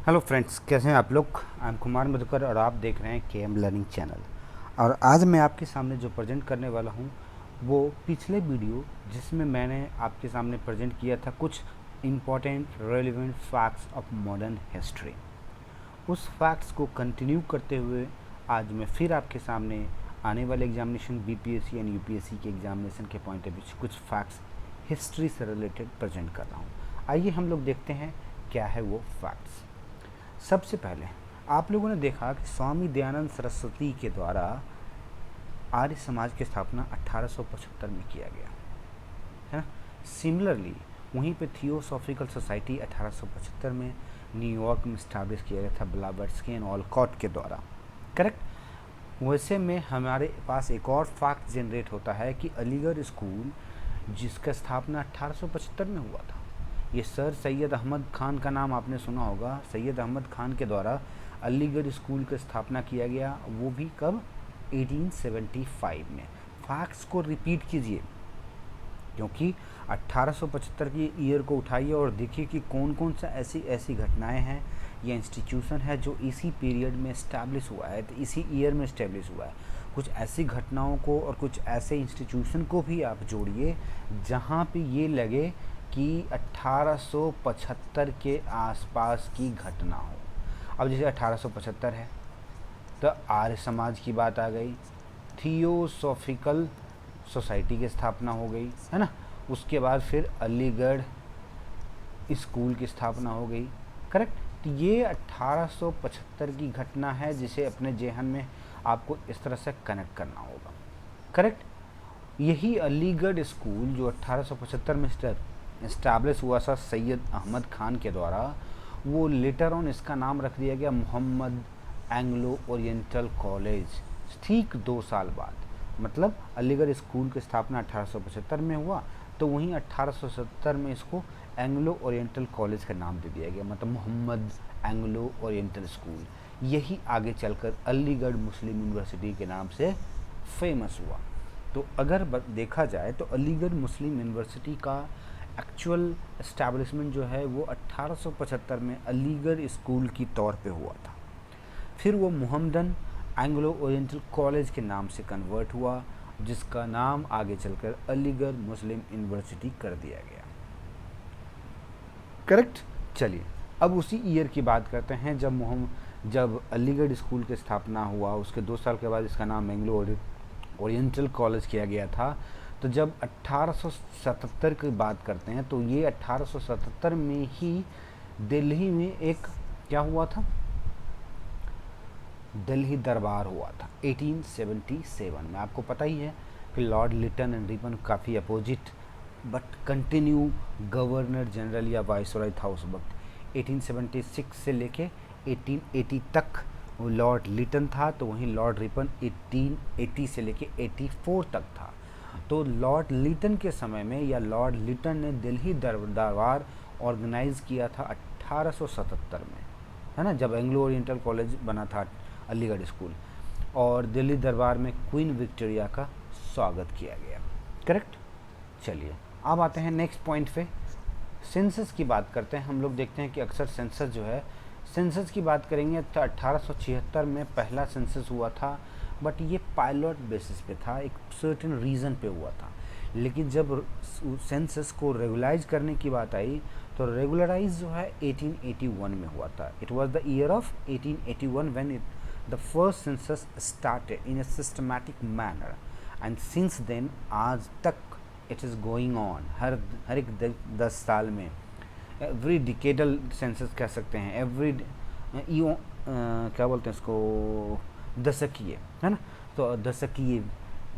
Hello friends, कैसे हैं आप लोग। आई एम कुमार मधुकर और आप देख रहे हैं के एम लर्निंग चैनल। और आज मैं आपके सामने जो प्रेजेंट करने वाला हूं वो पिछले वीडियो जिसमें मैंने आपके सामने प्रेजेंट किया था कुछ important relevant facts of modern history. उस फैक्ट्स को कंटिन्यू करते हुए आज मैं फिर आपके सामने आने वाले एग्जामिनेशन बीपीएससी एंड यूपीएससी के एग्जामिनेशन के पॉइंट ऑफ व्यू से कुछ फैक्ट्स हिस्ट्री से रिलेटेड प्रेजेंट कर रहा हूँ। आइए हम लोग देखते हैं क्या है वो फैक्ट्स। सबसे पहले आप लोगों ने देखा कि स्वामी दयानंद सरस्वती के द्वारा आर्य समाज की स्थापना 1875 में किया गया है ना। सिमिलरली वहीं पे थियोसॉफिकल सोसाइटी 1875 में न्यूयॉर्क में स्टैब्लिश किया गया था ब्लावत्स्की एंड ऑलकॉट के द्वारा। करेक्ट। वैसे में हमारे पास एक और फैक्ट जनरेट होता है कि अलीगढ़ स्कूल जिसका स्थापना 1875 में हुआ था, ये सर सैयद अहमद खान का नाम आपने सुना होगा। सैयद अहमद खान के द्वारा अलीगढ़ स्कूल की स्थापना किया गया, वो भी कब, 1875 में। फैक्ट्स को रिपीट कीजिए क्योंकि 1875 की ईयर को उठाइए और देखिए कि कौन कौन सा ऐसी ऐसी घटनाएं हैं या इंस्टीट्यूशन है जो इसी पीरियड में इस्टेब्लिश हुआ है, तो इसी ईयर में इस्टेब्लिश हुआ है। कुछ ऐसी घटनाओं को और कुछ ऐसे इंस्टीट्यूशन को भी आप जोड़िए जहाँ पे ये लगे कि 1875 के आसपास की घटना हो। अब जैसे 1875 है तो आर्य समाज की बात आ गई, थियोसॉफिकल सोसाइटी की स्थापना हो गई है ना। उसके बाद फिर अलीगढ़ स्कूल की स्थापना हो गई। करेक्ट। तो ये 1875 की घटना है जिसे अपने जेहन में आपको इस तरह से कनेक्ट करना होगा। करेक्ट। यही अलीगढ़ स्कूल जो 1875 में इस्टेब्लिश हुआ था सैयद अहमद खान के द्वारा, वो लेटर ऑन इसका नाम रख दिया गया मोहम्मद एंग्लो ओरिएंटल कॉलेज। ठीक 2 साल बाद, मतलब अलीगढ़ स्कूल की स्थापना 1875 में हुआ तो वहीं 1870 में इसको एंग्लो ओरिएंटल कॉलेज का नाम दे दिया गया, मतलब मोहम्मद एंग्लो ओरिएंटल स्कूल। यही आगे चलकर अलीगढ़ मुस्लिम यूनिवर्सिटी के नाम से फेमस हुआ। तो अगर देखा जाए तो अलीगढ़ मुस्लिम यूनिवर्सिटी का एक्चुअल एस्टैब्लिशमेंट जो है वो 1875 में अलीगढ़ स्कूल की तौर पे हुआ था। फिर वो मोहम्मदन एंग्लो ओरिएंटल कॉलेज के नाम से कन्वर्ट हुआ, जिसका नाम आगे चलकर अलीगढ़ मुस्लिम यूनिवर्सिटी कर दिया गया। करेक्ट। चलिए अब उसी ईयर की बात करते हैं जब अलीगढ़ स्कूल की स्थापना हुआ। उसके 2 साल के बाद इसका नाम एंग्लो ओरिएंटल कॉलेज किया गया था। तो जब 1877 की बात करते हैं तो ये 1877 में ही दिल्ली में एक क्या हुआ था, दिल्ली दरबार हुआ था 1877 में। आपको पता ही है कि लॉर्ड लिटन एंड रिपन काफ़ी opposite but continue governor general या वाइसरॉय था उस वक्त। 1876 से लेके 1880 तक वो लॉर्ड लिटन था, तो वहीं लॉर्ड रिपन 1880 से लेके 84 तक था। तो लॉर्ड लिटन के समय में या लॉर्ड लिटन ने दिल्ली दरबार ऑर्गेनाइज किया था 1877 में, है ना, जब एंग्लो ओरिएंटल कॉलेज बना था अलीगढ़ स्कूल, और दिल्ली दरबार में क्वीन विक्टोरिया का स्वागत किया गया। करेक्ट। चलिए अब आते हैं नेक्स्ट पॉइंट पे, सेंसस की बात करते हैं। हम लोग देखते हैं कि अक्सर सेंसस जो है, सेंसस की बात करेंगे तो 1876 में पहला सेंसस हुआ था, बट ये पायलट बेसिस पे था, एक सर्टेन रीज़न पे हुआ था। लेकिन जब सेंसस को रेगुलाइज करने की बात आई तो रेगुलराइज जो है 1881 में हुआ था। It was the year of 1881 when the first census started in a systematic manner and since then आज तक it is going on। हर एक 10 साल में एवरी डिकेडल सेंसस कह सकते हैं, एवरी क्या बोलते हैं इसको, दशकीय, है ना। तो दशकीय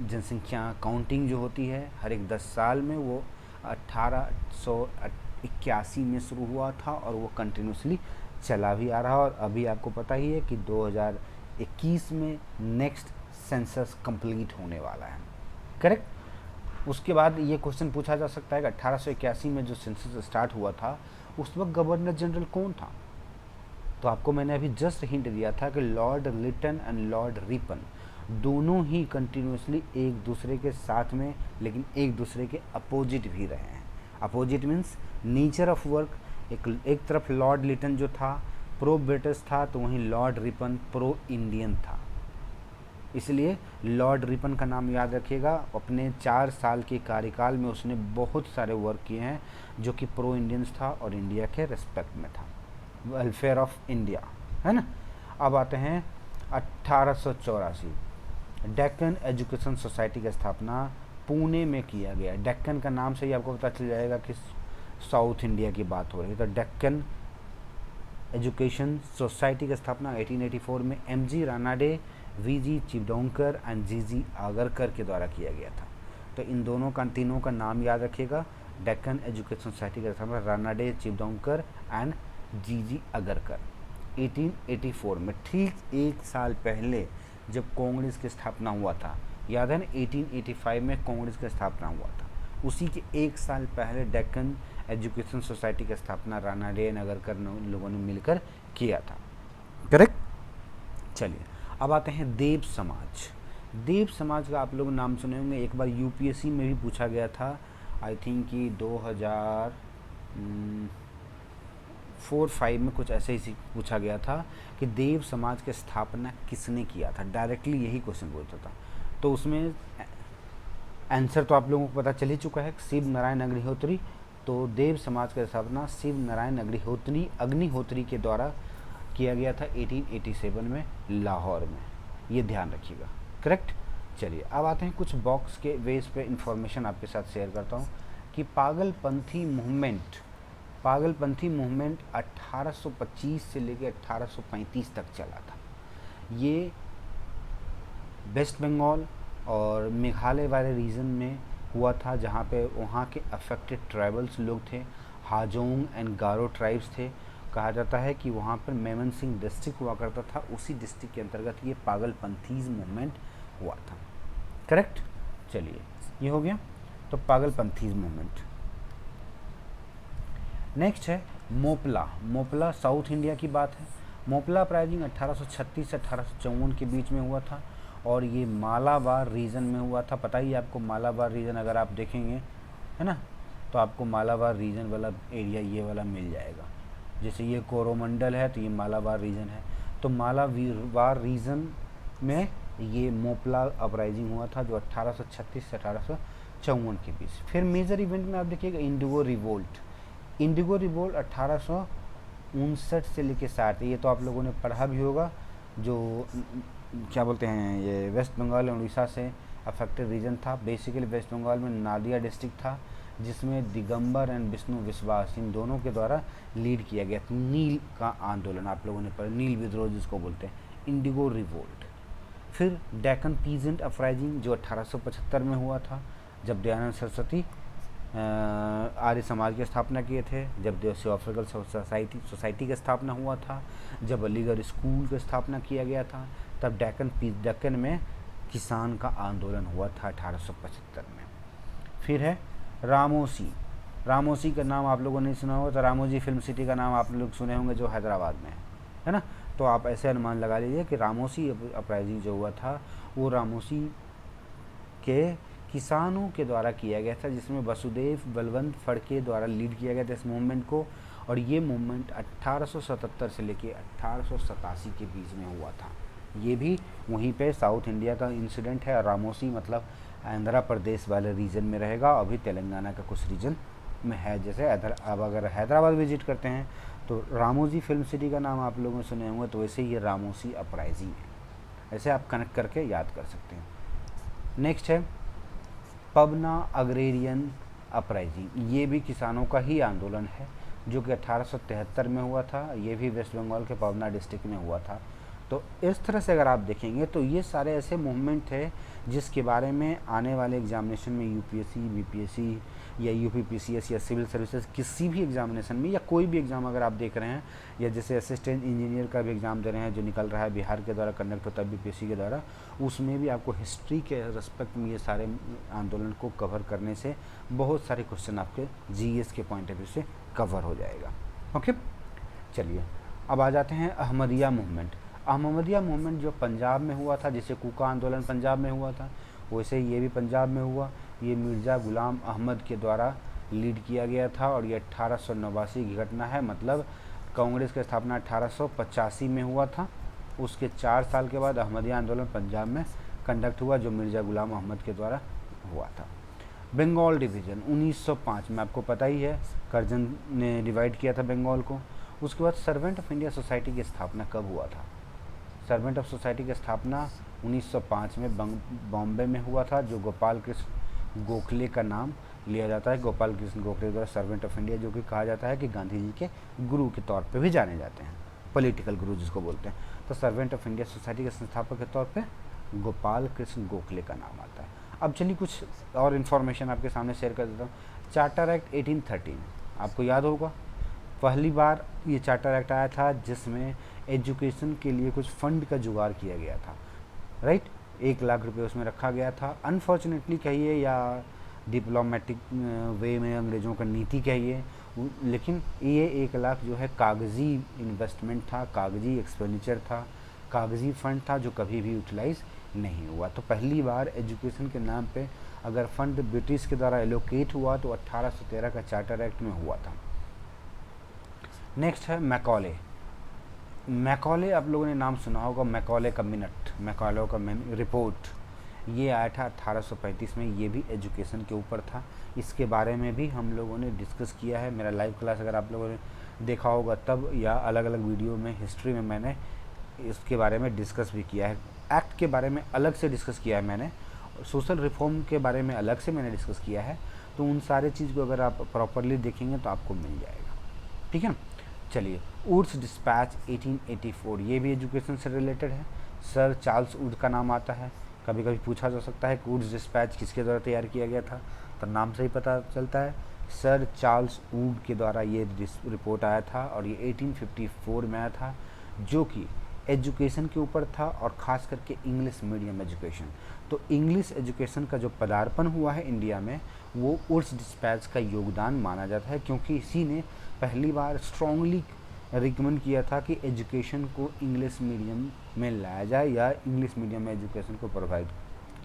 जनसंख्या काउंटिंग जो होती है हर एक 10 साल में, वो 1881 में शुरू हुआ था और वो कंटिन्यूसली चला भी आ रहा। और अभी आपको पता ही है कि 2021 में नेक्स्ट सेंसस कंप्लीट होने वाला है। करेक्ट। उसके बाद ये क्वेश्चन पूछा जा सकता है कि 1881 में जो सेंसस स्टार्ट हुआ था उस वक्त गवर्नर जनरल कौन था। तो आपको मैंने अभी जस्ट हिंट दिया था कि Lord Lytton and Lord Ripon दोनों ही कंटिन्यूसली एक दूसरे के साथ में, लेकिन एक दूसरे के अपोजिट भी रहे हैं। Opposite means nature of work. एक तरफ लॉर्ड लिटन जो था प्रो ब्रिटिश था तो वहीं लॉर्ड रिपन प्रो इंडियन था। इसलिए लॉर्ड रिपन का नाम याद रखिएगा। अपने 4 साल के कार्यकाल में उसने बहुत सारे वर्क किए हैं जो कि प्रो इंडियंस था और इंडिया के रिस्पेक्ट में था, वेलफेयर ऑफ इंडिया, है ना। अब आते हैं 1884, डेक्कन एजुकेशन सोसाइटी की स्थापना पुणे में किया गया। डेक्कन का नाम से ही आपको पता चल जाएगा कि साउथ इंडिया की बात हो रही है। तो डेक्कन एजुकेशन सोसाइटी की स्थापना 1884 में एम.जी. रानाडे, वी.जी. चिपडोंकर एंड जी.जी. आगरकर के द्वारा किया गया था। तो इन तीनों का नाम याद रखिएगा। डेक्कन एजुकेशन सोसाइटी का स्थापना रानाडे, चिपडोंकर एंड जी.जी. आगरकर 1884 में, ठीक 1 साल पहले जब कांग्रेस की स्थापना हुआ था। याद है ना, 1885 में कांग्रेस की स्थापना हुआ था। उसी के 1 साल पहले डेक्कन एजुकेशन सोसाइटी की स्थापना रानाडे आगरकर लोगों ने मिलकर किया था। करेक्ट। चलिए अब आते हैं देव समाज। देव समाज का आप लोग नाम सुने होंगे, एक बार यूपीएससी में भी पूछा गया था। आई थिंक कि 2004-05 में कुछ ऐसे ही पूछा गया था कि देव समाज की स्थापना किसने किया था। डायरेक्टली यही क्वेश्चन पूछा था। तो उसमें आंसर तो आप लोगों को पता चल ही चुका है, शिव नारायण अग्निहोत्री। तो देव समाज की स्थापना शिव नारायण अग्निहोत्री के द्वारा किया गया था 1887 में लाहौर में। ये ध्यान रखिएगा। करेक्ट। चलिए अब आते हैं कुछ बॉक्स के बेस पे इंफॉर्मेशन आपके साथ शेयर करता हूँ कि पागलपंथी मूवमेंट 1825 से लेकर 1835 तक चला था। ये वेस्ट बंगाल और मेघालय वाले रीजन में हुआ था, जहाँ पे वहाँ के अफेक्टेड ट्राइबल्स लोग थे, हाजोंग एंड गारो ट्राइब्स थे। कहा जाता है कि वहाँ पर मेमनसिंह डिस्ट्रिक्ट हुआ करता था, उसी डिस्ट्रिक्ट के अंतर्गत ये पागलपंथीज मूवमेंट हुआ था। करेक्ट। चलिए ये हो गया तो पागलपंथीज मूवमेंट। नेक्स्ट है मोपला साउथ इंडिया की बात है। मोपला अपराइजिंग 1836 से 1854 के बीच में हुआ था और ये मालाबार रीजन में हुआ था। पता ही आपको मालाबार रीजन अगर आप देखेंगे, है ना, तो आपको मालाबार रीजन वाला एरिया ये वाला मिल जाएगा। जैसे ये कोरोमंडल है तो ये मालाबार रीजन है। तो मालाबार रीजन में ये मोपला अपराइजिंग हुआ था जो 1836 से 1854 के बीच। फिर मेजर इवेंट में आप देखिएगा इंडिगो रिवोल्ट 1859 से लेकर 60। ये तो आप लोगों ने पढ़ा भी होगा। जो क्या बोलते हैं, ये वेस्ट बंगाल और उड़ीसा से अफेक्टेड रीजन था। बेसिकली वेस्ट बंगाल में नादिया डिस्ट्रिक्ट था, जिसमें दिगंबर एंड विष्णु विश्वास इन दोनों के द्वारा लीड किया गया। नील का आंदोलन आप लोगों ने पढ़ा, नील विद्रोह जिसको बोलते हैं, इंडिगो रिवोल्ट। फिर डेक्कन पीजेंट अपराइजिंग जो 1875 में हुआ था, जब दयानंद सरस्वती आर्य समाज की स्थापना किए थे, जब थियोसॉफिकल सोसाइटी की स्थापना हुआ था, जब अलीगढ़ स्कूल की स्थापना किया गया था, तब डेक्कन में किसान का आंदोलन हुआ था 1875 में। फिर है रामोसी का नाम आप लोगों ने सुना होगा, तो रामोजी फिल्म सिटी का नाम आप लोग सुने होंगे जो हैदराबाद में है ना। तो आप ऐसे अनुमान लगा लीजिए कि रामोसी अपराइजिंग जो हुआ था वो रामोसी के किसानों के द्वारा किया गया था, जिसमें वसुदेव बलवंत फड़के द्वारा लीड किया गया था इस मूवमेंट को। और ये मूवमेंट 1877 से लेके 1887 के बीच में हुआ था। ये भी वहीं पे साउथ इंडिया का इंसिडेंट है। रामोसी मतलब आंध्र प्रदेश वाले रीजन में रहेगा, अभी तेलंगाना का कुछ रीजन में है। जैसे अब अगर हैदराबाद विजिट करते हैं तो रामोजी फिल्म सिटी का नाम आप लोगों ने सुने होंगे, तो वैसे ही ये रामोसी अपराइजिंग है। ऐसे आप कनेक्ट करके याद कर सकते हैं। नेक्स्ट है पबना अग्रेरियन अपराइजिंग। ये भी किसानों का ही आंदोलन है जो कि 1873 में हुआ था। ये भी वेस्ट बंगाल के पबना डिस्ट्रिक्ट में हुआ था। तो इस तरह से अगर आप देखेंगे तो ये सारे ऐसे मूवमेंट थे जिसके बारे में आने वाले एग्जामिनेशन में यूपीएससी, बीपीएससी या यूपीपीसीएस या सिविल सर्विसेज किसी भी एग्जामिनेशन में या कोई भी एग्ज़ाम अगर आप देख रहे हैं, या जैसे असिस्टेंट इंजीनियर का भी एग्ज़ाम दे रहे हैं जो निकल रहा है बिहार के द्वारा कंडक्ट होता है बीपीएससी के द्वारा, उसमें भी आपको हिस्ट्री के रिस्पेक्ट में ये सारे आंदोलन को कवर करने से बहुत सारे क्वेश्चन आपके जीएस के पॉइंट ऑफ व्यू से कवर हो जाएगा। ओके, चलिए अब आ जाते हैं अहमदिया मूवमेंट। अहमदिया मूवमेंट जो पंजाब में हुआ था, जैसे कूका आंदोलन पंजाब में हुआ था, वैसे ये भी पंजाब में हुआ। ये मिर्ज़ा गुलाम अहमद के द्वारा लीड किया गया था और ये 1889 की घटना है। मतलब कांग्रेस की स्थापना 1885 में हुआ था। उसके 4 साल के बाद अहमदिया आंदोलन पंजाब में कंडक्ट हुआ, जो मिर्ज़ा गुलाम अहमद के द्वारा हुआ था। बंगाल डिवीज़न 1905 में, आपको पता ही है, कर्जन ने डिवाइड किया था बंगाल को। उसके बाद सर्वेंट ऑफ इंडिया सोसाइटी की स्थापना कब हुआ था? सर्वेंट ऑफ सोसाइटी की स्थापना 1905 में बॉम्बे में हुआ था, जो गोपाल कृष्ण गोखले का नाम लिया जाता है। गोपाल कृष्ण गोखले द्वारा सर्वेंट ऑफ इंडिया, जो कि कहा जाता है कि गांधी जी के गुरु के तौर पे भी जाने जाते हैं, पॉलिटिकल गुरु जिसको बोलते हैं। तो सर्वेंट ऑफ इंडिया सोसाइटी के संस्थापक के तौर पे गोपाल कृष्ण गोखले का नाम आता है। अब चलिए कुछ और इन्फॉर्मेशन आपके सामने शेयर कर देता हूँ। चार्टर एक्ट 1813 आपको याद होगा, पहली बार ये चार्टर एक्ट आया था जिसमें एजुकेशन के लिए कुछ फंड का जुगाड़ किया गया था, राइट। 1 लाख रुपए उसमें रखा गया था। अनफॉर्चुनेटली कहिए या डिप्लोमेटिक वे में अंग्रेज़ों का नीति कहिए, लेकिन ये 1 लाख जो है कागज़ी इन्वेस्टमेंट था, कागज़ी एक्सपेंडिचर था, कागज़ी फंड था, जो कभी भी यूटिलाइज़ नहीं हुआ। तो पहली बार एजुकेशन के नाम पे अगर फंड ब्रिटिश के द्वारा एलोकेट हुआ तो 1813 का चार्टर एक्ट में हुआ था। नेक्स्ट है मैकॉले। मैकॉले आप लोगों ने नाम सुना होगा, मैकॉले का मिनट, मैकॉले का रिपोर्ट, ये आया था 1835 में। ये भी एजुकेशन के ऊपर था। इसके बारे में भी हम लोगों ने डिस्कस किया है। मेरा लाइव क्लास अगर आप लोगों ने देखा होगा तब, या अलग अलग वीडियो में हिस्ट्री में मैंने इसके बारे में डिस्कस भी किया है। एक्ट के बारे में अलग से डिस्कस किया है मैंने, सोशल रिफॉर्म के बारे में अलग से मैंने डिस्कस किया है। तो उन सारे चीज़ को अगर आप प्रॉपरली देखेंगे तो आपको मिल जाएगा, ठीक है ना। चलिए, वुड्स डिस्पैच 1884, ये भी एजुकेशन से रिलेटेड है। सर चार्ल्स वुड का नाम आता है। कभी कभी पूछा जा सकता है कि वुड्स डिस्पैच किसके द्वारा तैयार किया गया था, तो नाम से ही पता चलता है, सर चार्ल्स वुड के द्वारा ये रिपोर्ट आया था और ये 1854 में आया था, जो कि एजुकेशन के ऊपर था और ख़ास करके इंग्लिश मीडियम एजुकेशन। तो इंग्लिश एजुकेशन का जो पदार्पण हुआ है इंडिया में, वो वुड्स डिस्पैच का योगदान माना जाता है, क्योंकि इसी ने पहली बार स्ट्रांगली रिकमेंड किया था कि एजुकेशन को इंग्लिश मीडियम में लाया जाए या इंग्लिश मीडियम में एजुकेशन को प्रोवाइड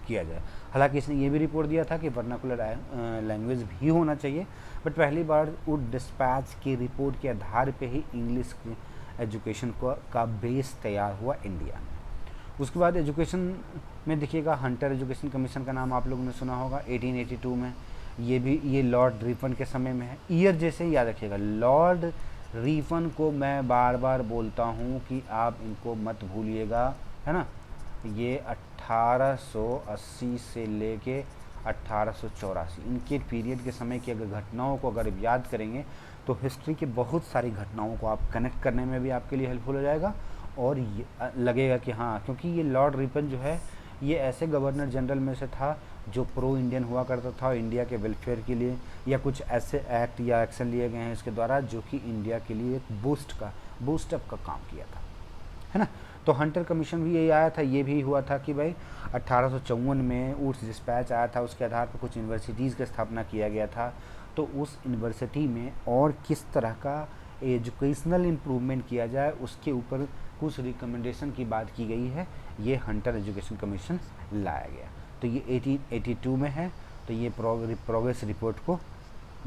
किया जाए। हालांकि इसने ये भी रिपोर्ट दिया था कि वर्नाकुलर लैंग्वेज भी होना चाहिए, बट पहली बार वुड डिस्पैच की रिपोर्ट के आधार पे ही इंग्लिश एजुकेशन का बेस तैयार हुआ इंडिया में। उसके बाद एजुकेशन में देखिएगा, हंटर एजुकेशन कमीशन का नाम आप लोगों ने सुना होगा 1882 में। ये लॉर्ड रिपन के समय में है। ईयर जैसे ही याद रखिएगा, लॉर्ड रिपन को मैं बार बार बोलता हूँ कि आप इनको मत भूलिएगा, है ना। ये 1880 से लेके 1884 इनके पीरियड के समय की अगर घटनाओं को अगर याद करेंगे तो हिस्ट्री के बहुत सारी घटनाओं को आप कनेक्ट करने में भी आपके लिए हेल्पफुल हो जाएगा। और ये लगेगा कि हाँ, क्योंकि ये लॉर्ड रिपन जो है, ये ऐसे गवर्नर जनरल में से था जो प्रो इंडियन हुआ करता था, इंडिया के वेलफेयर के लिए या कुछ ऐसे एक्ट या एक्शन लिए गए हैं इसके द्वारा जो कि इंडिया के लिए एक बूस्टअप का काम किया था, है ना। तो हंटर कमीशन भी यही आया था। ये भी हुआ था कि भाई 1854 में वुड्स डिस्पैच आया था, उसके आधार पर कुछ यूनिवर्सिटीज़ की स्थापना किया गया था। तो उस यूनिवर्सिटी में और किस तरह का एजुकेशनल इम्प्रूवमेंट किया जाए उसके ऊपर कुछ रिकमेंडेशन की बात की गई है। ये हंटर एजुकेशन कमीशन लाया गया। तो ये 1882 में है। तो ये प्रोग्रेस रिपोर्ट को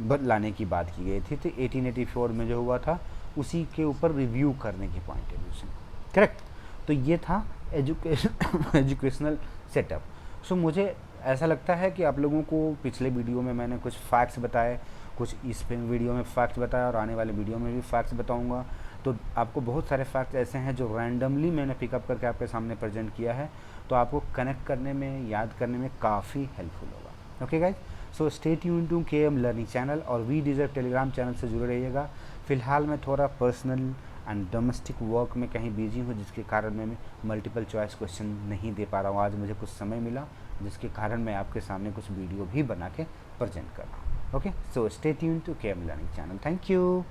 लाने की बात की गई थी। तो 1884 में जो हुआ था उसी के ऊपर रिव्यू करने की पॉइंट ऑफ व्यू से, करेक्ट। तो ये था एजुकेशनल सेटअप। सो मुझे ऐसा लगता है कि आप लोगों को पिछले वीडियो में मैंने कुछ फैक्ट्स बताए, कुछ इस वीडियो में फैक्ट्स बताया और आने वाले वीडियो में भी फैक्ट्स बताऊंगा। तो आपको बहुत सारे फैक्ट्स ऐसे हैं जो रैंडमली मैंने पिकअप करके आपके सामने प्रेजेंट किया है, तो आपको कनेक्ट करने में, याद करने में काफ़ी हेल्पफुल होगा। Okay guys, so stay tune to KM learning channel और वी डिजर्व टेलीग्राम चैनल से जुड़े रहिएगा। फिलहाल मैं थोड़ा पर्सनल एंड डोमेस्टिक वर्क में कहीं बिजी हूँ, जिसके कारण मैं मल्टीपल चॉइस क्वेश्चन नहीं दे पा रहा हूँ। आज मुझे कुछ समय मिला जिसके कारण मैं आपके सामने कुछ वीडियो भी बना के प्रेजेंट कर रहा हूँ। Okay, so stay tune to KM learning channel. Thank you.